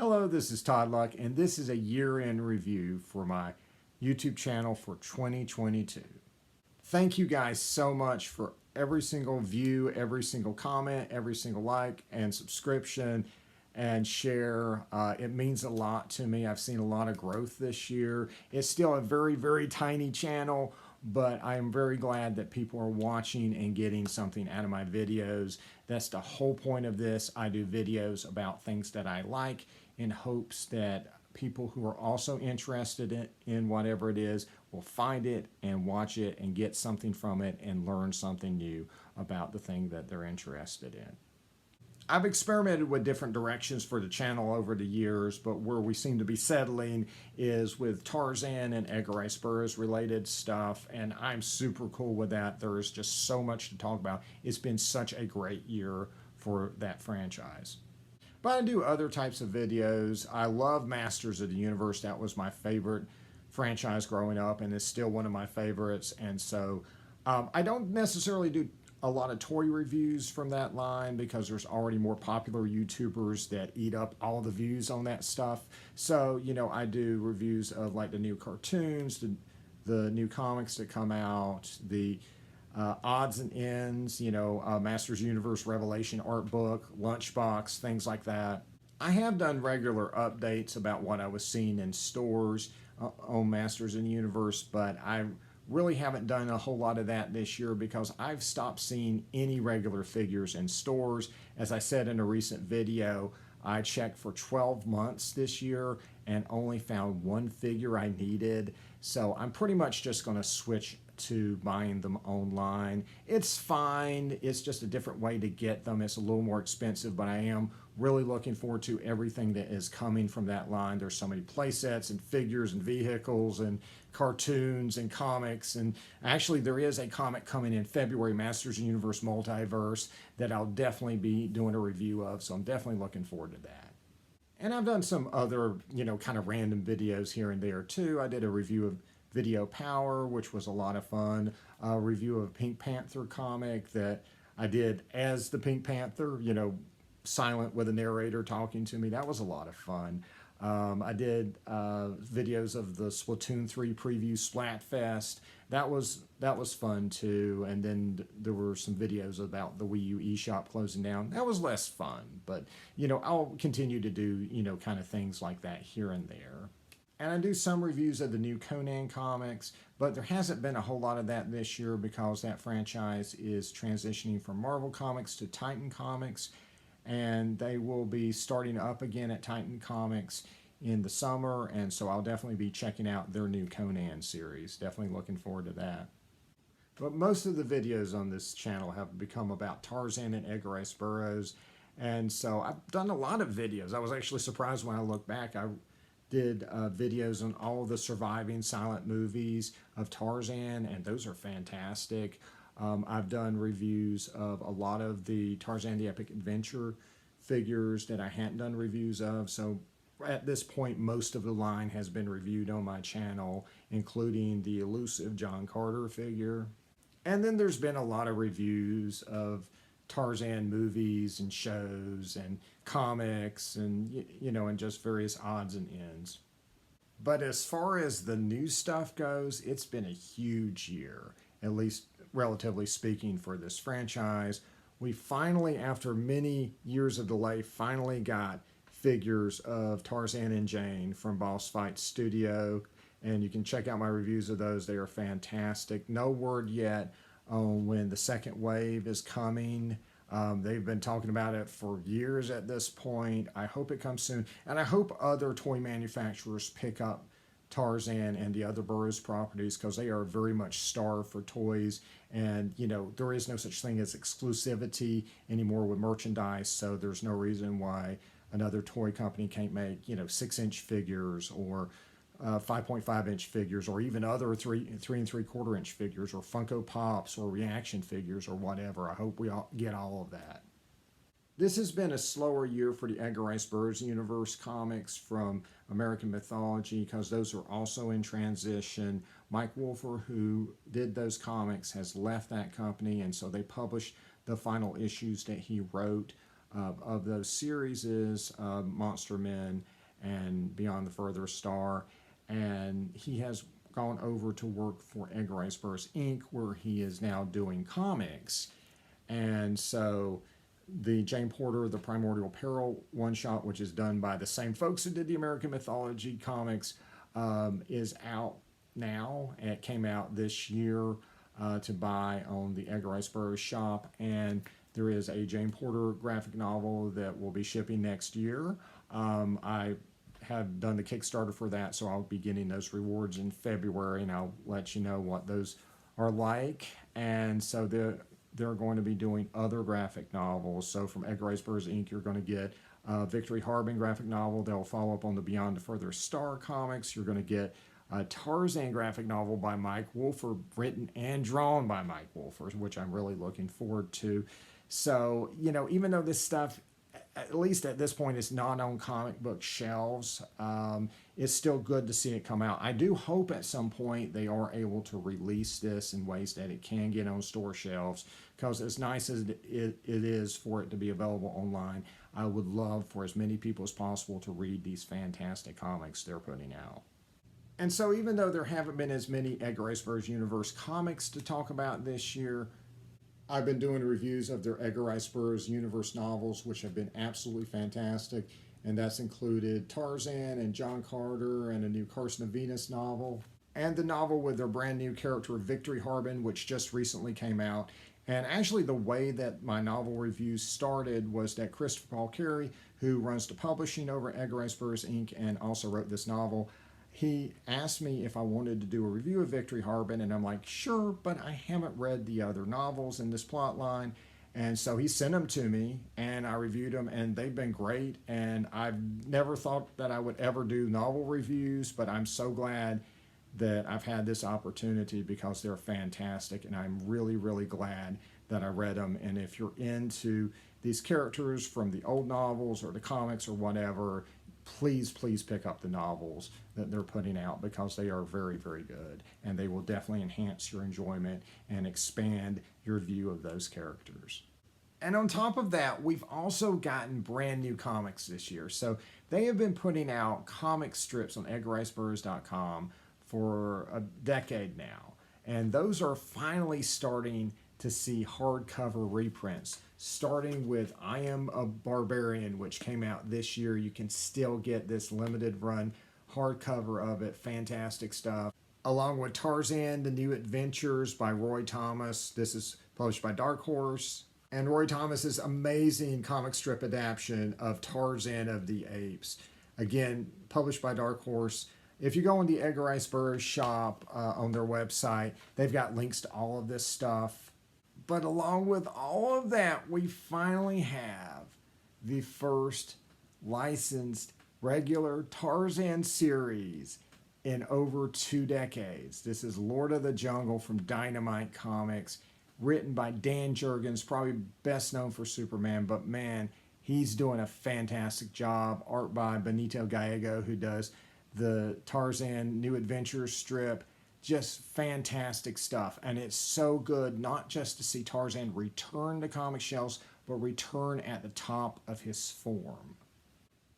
Hello, this is Todd Luck, and this is a year-end review for my YouTube channel for 2022. Thank you guys so much for every single view, every single comment, every single like and subscription and share. It means a lot to me. I've seen a lot of growth this year. It's still a very, very tiny channel, but I am very glad that people are watching and getting something out of my videos. That's the whole point of this. I do videos about things that I like in hopes that people who are also interested in whatever it is will find it and watch it and get something from it and learn something new about the thing that they're interested in. I've experimented with different directions for the channel over the years, but where we seem to be settling is with Tarzan and Edgar Rice Burroughs related stuff, and I'm super cool with that. There is just so much to talk about. It's been such a great year for that franchise. But I do other types of videos. I love Masters of the Universe. That was my favorite franchise growing up, and it's still one of my favorites. And so I don't necessarily do a lot of toy reviews from that line because there's already more popular YouTubers that eat up all the views on that stuff. So, you know, I do reviews of like the new cartoons, the new comics that come out, the odds and ends, you know, Masters Universe Revelation art book, Lunchbox, things like that. I have done regular updates about what I was seeing in stores on Masters in the Universe, but I really haven't done a whole lot of that this year because I've stopped seeing any regular figures in stores. As I said in a recent video, I checked for 12 months this year and only found one figure I needed. So I'm pretty much just going to switch to buying them online. It's fine. It's just a different way to get them. It's a little more expensive, but I am really looking forward to everything that is coming from that line. There's so many play sets and figures and vehicles and cartoons and comics. And actually there is a comic coming in February, Masters of the Universe Multiverse, that I'll definitely be doing a review of. So I'm definitely looking forward to that. And I've done some other, you know, kind of random videos here and there too. I did a review of Video Power, which was a lot of fun. A review of a Pink Panther comic that I did as the Pink Panther, you know, silent with a narrator talking to me. That was a lot of fun. I did videos of the Splatoon 3 preview Splatfest. That was fun too. And then there were some videos about the Wii U eShop closing down. That was less fun, but you know, I'll continue to do, you know, kind of things like that here and there. And I do some reviews of the new Conan comics, but there hasn't been a whole lot of that this year because that franchise is transitioning from Marvel Comics to Titan Comics, and they will be starting up again at Titan Comics in the summer, and so I'll definitely be checking out their new Conan series. Definitely looking forward to that. But most of the videos on this channel have become about Tarzan and Edgar Rice Burroughs, and so I've done a lot of videos. I was actually surprised when I look back. I did videos on all of the surviving silent movies of Tarzan, and those are fantastic. I've done reviews of a lot of the Tarzan the Epic Adventure figures that I hadn't done reviews of. So at this point, most of the line has been reviewed on my channel, including the elusive John Carter figure. And then there's been a lot of reviews of Tarzan movies and shows and comics and, you know, and just various odds and ends. But as far as the new stuff goes, it's been a huge year, at least relatively speaking, for this franchise. We finally, after many years of delay, finally got figures of Tarzan and Jane from Boss Fight Studio, and you can check out my reviews of those. They are fantastic. No word yet on when the second wave is coming. They've been talking about it for years at this point. I hope it comes soon, and I hope other toy manufacturers pick up Tarzan and the other Burroughs properties because they are very much starved for toys, and you know, there is no such thing as exclusivity anymore with merchandise, so there's no reason why another toy company can't make, you know, 6-inch figures or 5.5-inch figures, or even other 3 3/4-inch figures, or Funko Pops, or reaction figures, or whatever. I hope we all get all of that. This has been a slower year for the Edgar Rice Burroughs Universe comics from American Mythology because those are also in transition. Mike Wolfer, who did those comics, has left that company, and so they published the final issues that he wrote. of those series is Monster Men and Beyond the Further Star. And he has gone over to work for Edgar Rice Burroughs Inc., where he is now doing comics. And so the Jane Porter, The Primordial Peril one-shot, which is done by the same folks who did the American Mythology comics, is out now. It came out this year to buy on the Edgar Rice Burroughs shop. And there is a Jane Porter graphic novel that will be shipping next year. I have done the Kickstarter for that, so I'll be getting those rewards in February, and I'll let you know what those are like. And so they're going to be doing other graphic novels. So from Edgar Rice Burroughs Inc., you're going to get Victory Harbin graphic novel. They'll follow up on the Beyond the Further Star comics. You're going to get a Tarzan graphic novel by Mike Wolfer, written and drawn by Mike Wolfer, which I'm really looking forward to. So, you know, even though this stuff, at least at this point, is not on comic book shelves, it's still good to see it come out. I do hope at some point they are able to release this in ways that it can get on store shelves, because as nice as it is for it to be available online, I would love for as many people as possible to read these fantastic comics they're putting out. And so even though there haven't been as many Edgar Rice Burroughs Universe comics to talk about this year, I've been doing reviews of their Edgar Rice Burroughs Universe novels, which have been absolutely fantastic. And that's included Tarzan and John Carter and a new Carson of Venus novel, and the novel with their brand new character Victory Harbin, which just recently came out. And actually the way that my novel reviews started was that Christopher Paul Carey, who runs the publishing over Edgar Rice Burroughs Inc. and also wrote this novel, he asked me if I wanted to do a review of Victory Harbin, and I'm like, sure, but I haven't read the other novels in this plot line. And so he sent them to me, and I reviewed them, and they've been great. And I've never thought that I would ever do novel reviews, but I'm so glad that I've had this opportunity, because they're fantastic, and I'm really, really glad that I read them. And if you're into these characters from the old novels or the comics or whatever, please pick up the novels that they're putting out, because they are very, very good, and they will definitely enhance your enjoyment and expand your view of those characters. And on top of that, we've also gotten brand new comics this year. So they have been putting out comic strips on EdgarRiceBurroughs.com for a decade now, and those are finally starting to see hardcover reprints, starting with I Am a Barbarian, which came out this year. You can still get this limited run hardcover of it. Fantastic stuff. Along with Tarzan, The New Adventures by Roy Thomas. This is published by Dark Horse. And Roy Thomas's amazing comic strip adaptation of Tarzan of the Apes. Again, published by Dark Horse. If you go on the Edgar Rice Burroughs shop on their website, they've got links to all of this stuff. But along with all of that, we finally have the first licensed regular Tarzan series in over 2 decades. This is Lord of the Jungle from Dynamite Comics, written by Dan Jurgens, probably best known for Superman, but man, he's doing a fantastic job. Art by Benito Gallego, who does the Tarzan New Adventures strip. Just fantastic stuff. And it's so good not just to see Tarzan return to comic shelves, but return at the top of his form.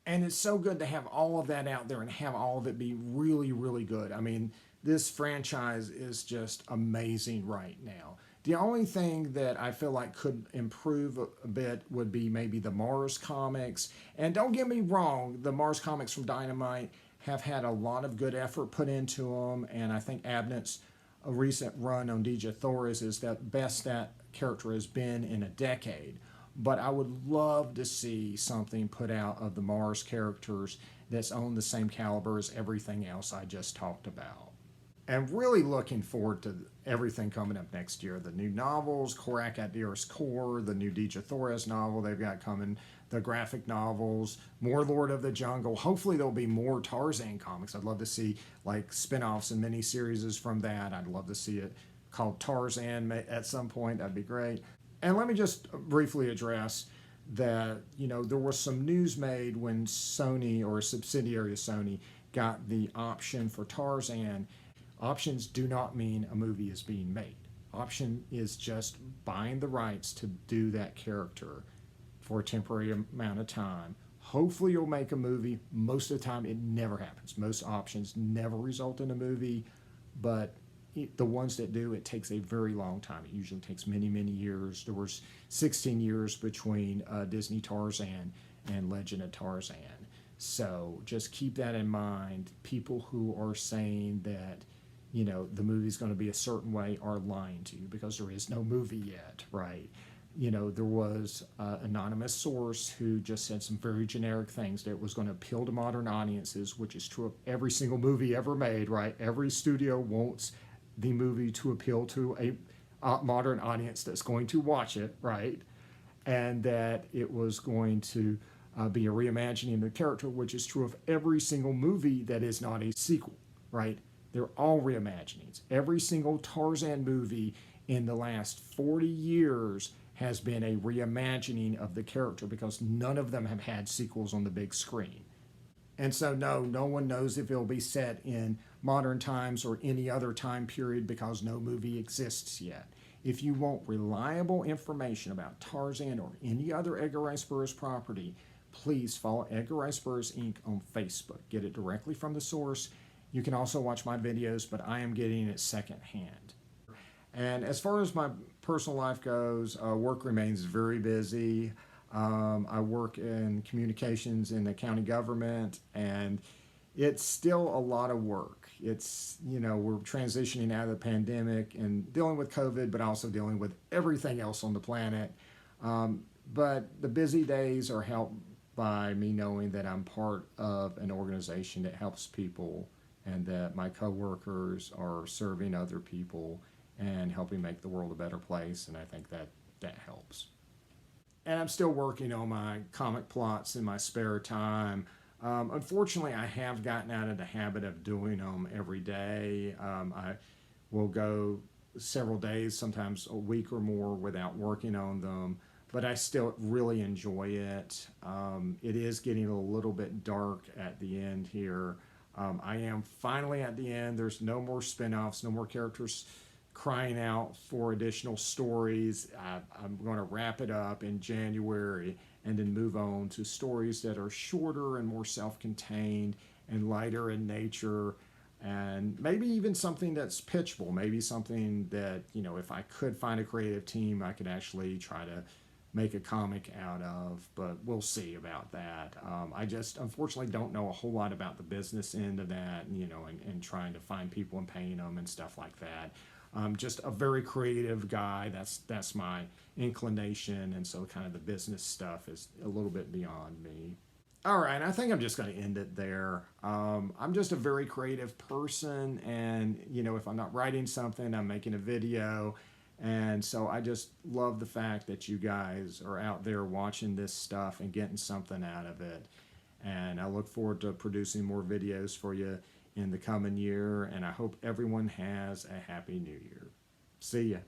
And it's so good to have all of that out there and have all of it be really, really good. I mean, this franchise is just amazing right now. The only thing that I feel like could improve a bit would be maybe the Mars comics. And don't get me wrong, the Mars comics from Dynamite have had a lot of good effort put into them, and I think Abnett's a recent run on Dejah Thoris is the best that character has been in a decade. But I would love to see something put out of the Mars characters that's on the same caliber as everything else I just talked about. And really looking forward to everything coming up next year. The new novels, Korak at Dearest Core, the new Dejah Thoris novel they've got coming, the graphic novels, more Lord of the Jungle. Hopefully there'll be more Tarzan comics. I'd love to see like spin-offs and miniseries from that. I'd love to see it called Tarzan at some point. That'd be great. And let me just briefly address that, you know, there was some news made when Sony, or a subsidiary of Sony, got the option for Tarzan. Options do not mean a movie is being made. Option is just buying the rights to do that character for a temporary amount of time. Hopefully you'll make a movie. Most of the time it never happens. Most options never result in a movie, but the ones that do, it takes a very long time. It usually takes many, many years. There was 16 years between Disney Tarzan and Legend of Tarzan. So just keep that in mind. People who are saying that, you know, the movie's going to be a certain way are lying to you, because there is no movie yet, right? You know, there was an anonymous source who just said some very generic things that was going to appeal to modern audiences, which is true of every single movie ever made, right? Every studio wants the movie to appeal to a modern audience that's going to watch it, right? And that it was going to be a reimagining of the character, which is true of every single movie that is not a sequel, right? They're all reimaginings. Every single Tarzan movie in the last 40 years has been a reimagining of the character, because none of them have had sequels on the big screen. And so no one knows if it'll be set in modern times or any other time period, because no movie exists yet. If you want reliable information about Tarzan or any other Edgar Rice Burroughs property, please follow Edgar Rice Burroughs Inc. on Facebook. Get it directly from the source. You can also watch my videos, but I am getting it secondhand. And as far as my personal life goes, work remains very busy. I work in communications in the county government, and it's still a lot of work. It's, you know, we're transitioning out of the pandemic and dealing with COVID, but also dealing with everything else on the planet. But the busy days are helped by me knowing that I'm part of an organization that helps people, and that my coworkers are serving other people and helping make the world a better place, and I think that helps. And I'm still working on my comic plots in my spare time. Unfortunately, I have gotten out of the habit of doing them every day. I will go several days, sometimes a week or more, without working on them, but I still really enjoy it. It is getting a little bit dark at the end here. I am finally at the end. There's no more spin-offs, no more characters crying out for additional stories. I'm going to wrap it up in January and then move on to stories that are shorter and more self-contained and lighter in nature, and maybe even something that's pitchable, maybe something that, you know, if I could find a creative team, I could actually try to make a comic out of, but we'll see about that. I just unfortunately don't know a whole lot about the business end of that, you know, and trying to find people and paying them and stuff like that. I'm just a very creative guy. That's my inclination, and so kind of the business stuff is a little bit beyond me. All right, I think I'm just going to end it there. I'm just a very creative person, and, you know, if I'm not writing something, I'm making a video. And so I just love the fact that you guys are out there watching this stuff and getting something out of it. And I look forward to producing more videos for you in the coming year. And I hope everyone has a happy new year. See ya.